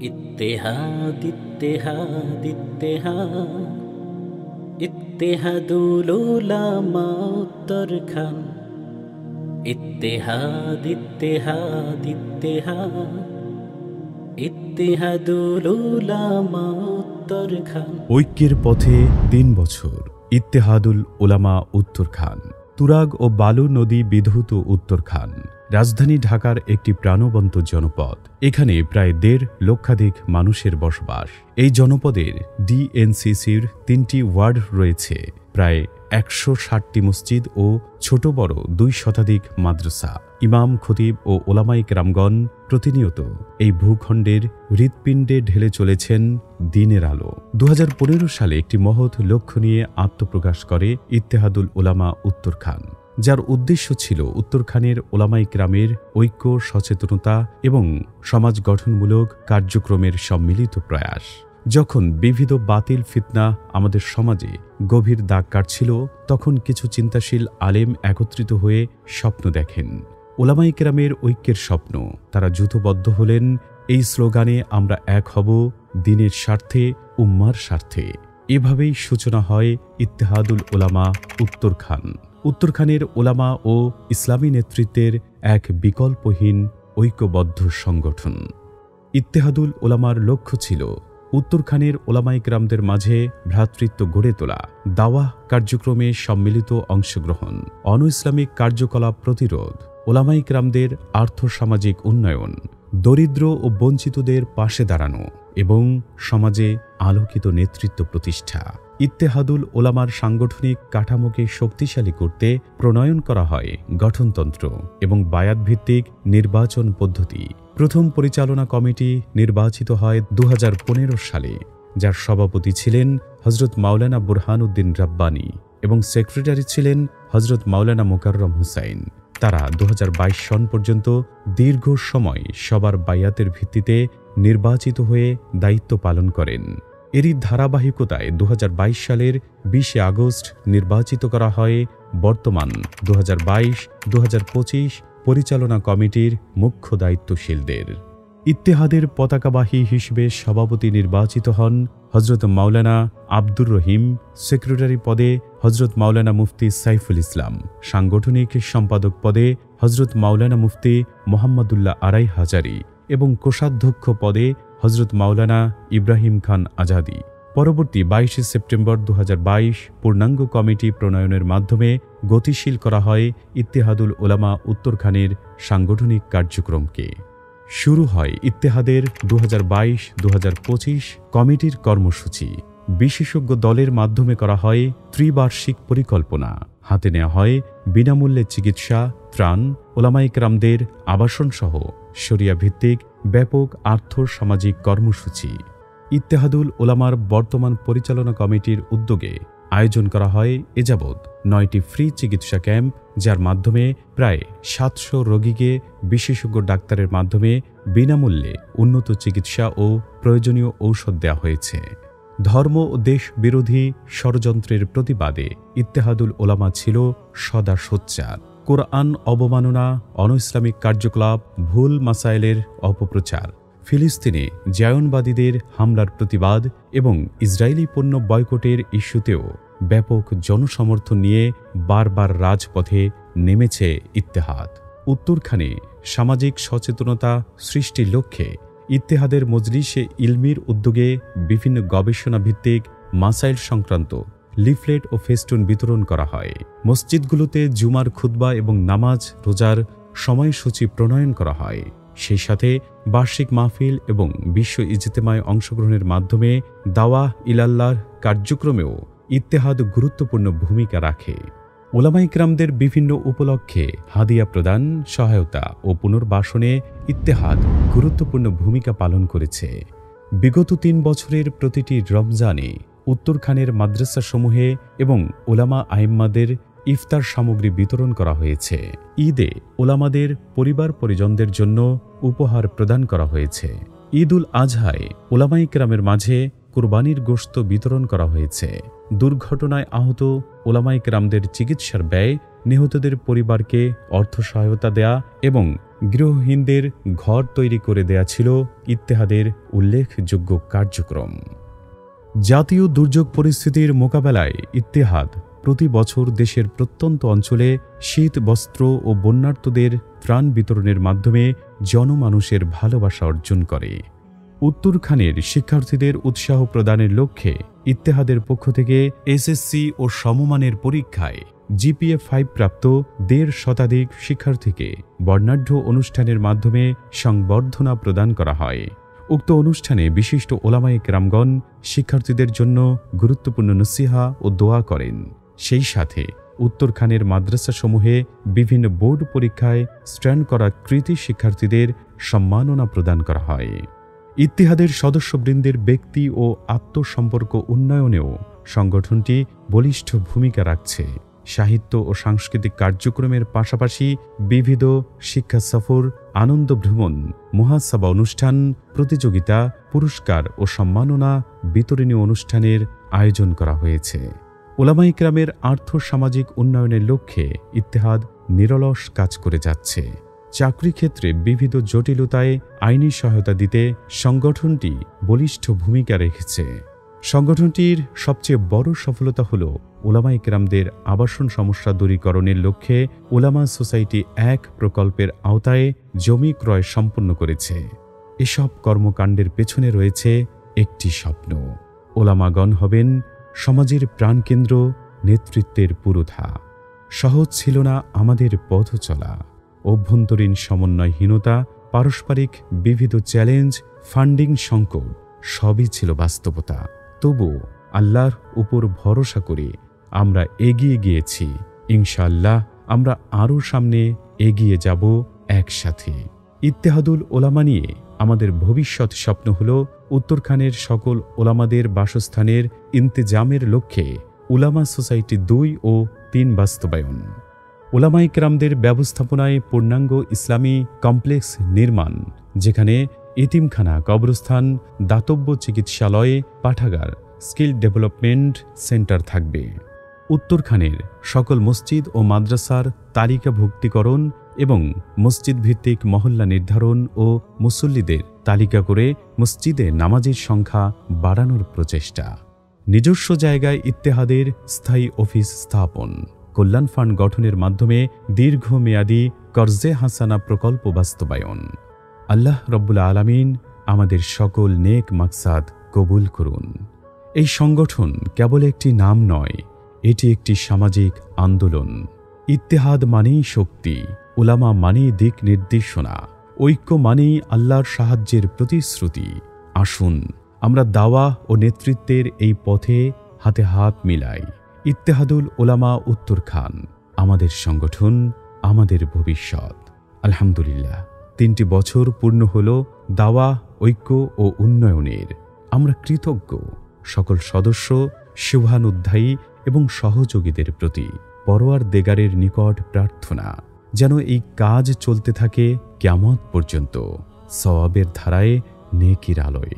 ইত্তেহাদ ইত্তেহাদ ইত্তেহাদ ইত্তেহাদুল উলামা উত্তরখান। ইত্তেহাদ ইত্তেহাদ ইত্তেহাদ ইত্তেহাদুল উলামা উত্তরখান। ঐক্যের পথে ৩ বছর। ইত্তেহাদুল উলামা উত্তরখান তুরাগ ও বালু নদী বিধৌত উত্তরখান রাজধানী ঢাকার একটি প্রাণবন্ত জনপদ। এখানে প্রায় ১.৫ লক্ষাধিক মানুষের বসবাস। এই জনপদের ডিএনসিসির ৩টি ওয়ার্ড রয়েছে, প্রায় ১৬০টি মসজিদ ও ছোট বড় ২ শতাধিক মাদ্রাসা। ইমাম, খতিব ও ওলামায়ে কেরামগণ প্রতিনিয়ত এই ভূখণ্ডের হৃৎপিণ্ডে ঢেলে চলেছেন দ্বীনের আলো। ২০১৫ সালে একটি মহৎ লক্ষ্য নিয়ে আত্মপ্রকাশ করে ইত্তেহাদুল উলামা উত্তরখান, যার উদ্দেশ্য ছিল উত্তরখানের ওলামায়ে কেরামের ঐক্য, সচেতনতা এবং সমাজ গঠনমূলক কার্যক্রমের সম্মিলিত প্রয়াস। যখন বিবিধ বাতিল ফিতনা আমাদের সমাজে গভীর দাগ কাটছিল, তখন কিছু চিন্তাশীল আলেম একত্রিত হয়ে স্বপ্ন দেখেন, ওলামায়ে কেরামের ঐক্যের স্বপ্ন। তারা যুথবদ্ধ হলেন এই স্লোগানে, আমরা এক হব দ্বীনের স্বার্থে, উম্মার স্বার্থে। এভাবেই সূচনা হয় ইত্তেহাদুল উলামা উত্তরখান। উত্তরখানের ওলামা ও ইসলামী নেতৃত্বের এক বিকল্পহীন ঐক্যবদ্ধ সংগঠন। ইত্তেহাদুল উলামার লক্ষ্য ছিল উত্তরখানের ওলামায়ে কেরামদের মাঝে ভ্রাতৃত্ব গড়ে তোলা, দাওয়াহ কার্যক্রমে সম্মিলিত অংশগ্রহণ, অনৈসলামিক কার্যকলাপ প্রতিরোধ, ওলামায়ে কেরামদের আর্থসামাজিক উন্নয়ন, দরিদ্র ও বঞ্চিতদের পাশে দাঁড়ানো এবং সমাজে আলোকিত নেতৃত্ব প্রতিষ্ঠা। ইত্তেহাদুল উলামার সাংগঠনিক কাঠামোকে শক্তিশালী করতে প্রণয়ন করা হয় গঠনতন্ত্র এবং বায়াত ভিত্তিক নির্বাচন পদ্ধতি। প্রথম পরিচালনা কমিটি নির্বাচিত হয় ২০১৫ সালে, যার সভাপতি ছিলেন হযরত মাওলানা বুরহানুদ্দিন রাব্বানী এবং সেক্রেটারি ছিলেন হযরত মাওলানা মোকাররম হুসাইন। তারা ২০২২ সন পর্যন্ত দীর্ঘ সময় সবার বায়াতের ভিত্তিতে নির্বাচিত হয়ে দায়িত্ব পালন করেন। এরই ধারাবাহিকতায় ২০২২ সালের ২০ আগস্ট নির্বাচিত করা হয় বর্তমান ২০২২-২০২৫ পরিচালনা কমিটির মুখ্য দায়িত্বশীলদের। ইত্তেহাদের পতাকাবাহী হিসেবে সভাপতি নির্বাচিত হন হযরত মাওলানা আব্দুর রহিম, সেক্রেটারি পদে হযরত মাওলানা মুফতি সাইফুল ইসলাম, সাংগঠনিক সম্পাদক পদে হযরত মাওলানা মুফতি মোহাম্মদুল্লাহ আরাই হাজারি এবং কোষাধ্যক্ষ পদে হযরত মাওলানা ইব্রাহিম খান আজাদি। পরবর্তী ২২ সেপ্টেম্বর ২০২২ পূর্ণাঙ্গ কমিটি প্রণয়নের মাধ্যমে গতিশীল করা হয় ইত্তেহাদুল উলামা উত্তরখানের সাংগঠনিক কার্যক্রমকে। শুরু হয় ইত্তেহাদের ২০২২-২০২৫ কমিটির কর্মসূচি। বিশেষজ্ঞ দলের মাধ্যমে করা হয় ত্রিবার্ষিক পরিকল্পনা। হাতে নেওয়া হয় বিনামূল্যে চিকিৎসা, ত্রাণ, ওলামায়ে কেরামদের আবাসনসহ শরিয়া ভিত্তিক ব্যাপক আর্থ-সামাজিক কর্মসূচি। ইত্তেহাদুল উলামার বর্তমান পরিচালনা কমিটির উদ্যোগে আয়োজন করা হয় এযাবৎ ৯টি ফ্রি চিকিৎসা ক্যাম্প, যার মাধ্যমে প্রায় ৭০০ রোগীকে বিশেষজ্ঞ ডাক্তারের মাধ্যমে বিনামূল্যে উন্নত চিকিৎসা ও প্রয়োজনীয় ঔষধ দেওয়া হয়েছে। ধর্ম ও দেশ বিরোধী ষড়যন্ত্রের প্রতিবাদে ইত্তেহাদুল উলামা ছিল সদা সোচ্চার। কোরআন অবমাননা, অনৈসলামিক কার্যকলাপ, ভুল মাসাইলের অপপ্রচার, ফিলিস্তিনে জায়নবাদীদের হামলার প্রতিবাদ এবং ইসরায়েলি পণ্য বয়কটের ইস্যুতেও ব্যাপক জনসমর্থন নিয়ে বারবার রাজপথে নেমেছে ইত্তেহাদ। উত্তরখানে সামাজিক সচেতনতা সৃষ্টির লক্ষ্যে ইত্তেহাদের মজলিসে ইলমির উদ্যোগে বিভিন্ন গবেষণা ভিত্তিক মাসাইল সংক্রান্ত লিফলেট ও ফেস্টুন বিতরণ করা হয়। মসজিদগুলোতে জুমার খুতবা এবং নামাজ রোজার সময়সূচি প্রণয়ন করা হয়। সেই সাথে বার্ষিক মাহফিল এবং বিশ্ব ইজতেমায় অংশগ্রহণের মাধ্যমে দাওয়াহ ইলাল্লাহর কার্যক্রমেও ইত্তেহাদ গুরুত্বপূর্ণ ভূমিকা রাখে। ওলামায়ে কেরামদের বিভিন্ন উপলক্ষে হাদিয়া প্রদান, সহায়তা ও পুনর্বাসনে ইত্তেহাদ গুরুত্বপূর্ণ ভূমিকা পালন করেছে। বিগত ৩ বছরের প্রতিটি রমজানে উত্তরখানের মাদ্রাসাসমূহে এবং ওলামা আইম্মাদের ইফতার সামগ্রী বিতরণ করা হয়েছে। ঈদে ওলামাদের পরিবার পরিজনদের জন্য উপহার প্রদান করা হয়েছে। ঈদ উল আজহায় ওলামায়ে কেরামের মাঝে কুরবানির গোশত বিতরণ করা হয়েছে। দুর্ঘটনায় আহত ওলামায়ে কেরামদের চিকিৎসার ব্যয় নিহতদের পরিবারকে অর্থ সহায়তা দেয়া এবং গৃহহীনদের ঘর তৈরি করে দেয়া ছিল ইত্তেহাদের উল্লেখযোগ্য কার্যক্রম। জাতীয় দুর্যোগ পরিস্থিতির মোকাবেলায় ইত্তেহাদ প্রতি বছর দেশের প্রত্যন্ত অঞ্চলে শীত বস্ত্র ও বন্যার্তদের ত্রাণ বিতরণের মাধ্যমে জনমানুষের ভালোবাসা অর্জন করে। উত্তরখানের শিক্ষার্থীদের উৎসাহ প্রদানের লক্ষ্যে ইত্তেহাদের পক্ষ থেকে এসএসসি ও সমমানের পরীক্ষায় জিপিএ 5 প্রাপ্ত 1.5 শতাধিক শিক্ষার্থীকে বর্ণাঢ্য অনুষ্ঠানের মাধ্যমে সংবর্ধনা প্রদান করা হয়। উক্ত অনুষ্ঠানে বিশিষ্ট ওলামায়ে কেরামগণ শিক্ষার্থীদের জন্য গুরুত্বপূর্ণ নসিহা ও দোয়া করেন। সেই সাথে উত্তরখানের মাদ্রাসাসমূহে বিভিন্ন বোর্ড পরীক্ষায় স্ট্যান্ড করা কৃতী শিক্ষার্থীদের সম্মাননা প্রদান করা হয়। ইত্তেহাদের সদস্যবৃন্দের ব্যক্তি ও আত্মসম্পর্ক উন্নয়নেও সংগঠনটি বলিষ্ঠ ভূমিকা রাখছে। সাহিত্য ও সাংস্কৃতিক কার্যক্রমের পাশাপাশি বিবিধ শিক্ষা সফর, আনন্দ ভ্রমণ, মুহাসাবা অনুষ্ঠান, প্রতিযোগিতা, পুরস্কার ও সম্মাননা বিতরণী অনুষ্ঠানের আয়োজন করা হয়েছে। ওলামায়ে কেরামের আর্থ-সামাজিক উন্নয়নের লক্ষ্যে ইত্তেহাদ নিরলস কাজ করে যাচ্ছে। চাকরি ক্ষেত্রে বিবিধ জটিলতায় আইনি সহায়তা দিতে সংগঠনটি বলিষ্ঠ ভূমিকা রেখেছে। সংগঠনটির সবচেয়ে বড় সফলতা হল ওলামায়ে কেরামদের আবাসন সমস্যা দূরীকরণের লক্ষ্যে ওলামা সোসাইটি 1 প্রকল্পের আওতায় জমি ক্রয় সম্পন্ন করেছে। এসব কর্মকাণ্ডের পেছনে রয়েছে একটি স্বপ্ন, ওলামাগণ হবেন সমাজের প্রাণকেন্দ্র, নেতৃত্বের পুরোধা। সহজ ছিল না আমাদের পথ চলা। অভ্যন্তরীণ সমন্বয়হীনতা, পারস্পরিক বিবিধ চ্যালেঞ্জ, ফান্ডিং সংকট সবই ছিল বাস্তবতা। তবু আল্লাহর উপর ভরসা করে আমরা এগিয়ে গিয়েছি। ইনশাআল্লাহ আমরা আরও সামনে এগিয়ে যাব একসাথে। ইত্তেহাদুল ওলামা নিয়ে আমাদের ভবিষ্যৎ স্বপ্ন হল উত্তরখানের সকল ওলামাদের বাসস্থানের ইন্তেজামের লক্ষ্যে উলামা সোসাইটি 2 ও 3 বাস্তবায়ন, ওলামায়ে কেরামদের ব্যবস্থাপনায় পূর্ণাঙ্গ ইসলামী কমপ্লেক্স নির্মাণ, যেখানে এতিমখানা, কবরস্থান, দাতব্য চিকিৎসালয়, পাঠাগার, স্কিল ডেভেলপমেন্ট সেন্টার থাকবে। উত্তরখানের সকল মসজিদ ও মাদ্রাসার তালিকাভুক্তিকরণ এবং মসজিদ ভিত্তিক মহল্লা নির্ধারণ ও মুসল্লিদের তালিকা করে মসজিদে নামাজের সংখ্যা বাড়ানোর প্রচেষ্টা। নিজস্ব জায়গায় ইত্তেহাদের স্থায়ী অফিস স্থাপন, কল্যাণ ফান্ড গঠনের মাধ্যমে দীর্ঘমেয়াদী কর্জে হাসানা প্রকল্প বাস্তবায়ন। আল্লাহ রব্বুল আলামিন আমাদের সকল নেক মাকসাদ কবুল করুন। এই সংগঠন কেবল একটি নাম নয়, এটি একটি সামাজিক আন্দোলন। ইত্তেহাদ মানেই শক্তি, উলামা মানেই দিক নির্দেশনা, ঐক্য মানেই আল্লাহর সাহায্যের প্রতিশ্রুতি। আসুন আমরা দাওয়া ও নেতৃত্বের এই পথে হাতে হাত মিলাই। ইত্তেহাদুল ওলামা উত্তরখান, আমাদের সংগঠন, আমাদের ভবিষ্যৎ। আলহামদুলিল্লাহ, 3টি বছর পূর্ণ হল দাওয়া, ঐক্য ও উন্নয়নের। আমরা কৃতজ্ঞ সকল সদস্য, শুভানুধ্যায়ী এবং সহযোগীদের প্রতি। পরওয়ারদেগারের নিকট প্রার্থনা যেন এই কাজ চলতে থাকে কিয়ামত পর্যন্ত, সওয়াবের ধারায়, নেকির আলোয়।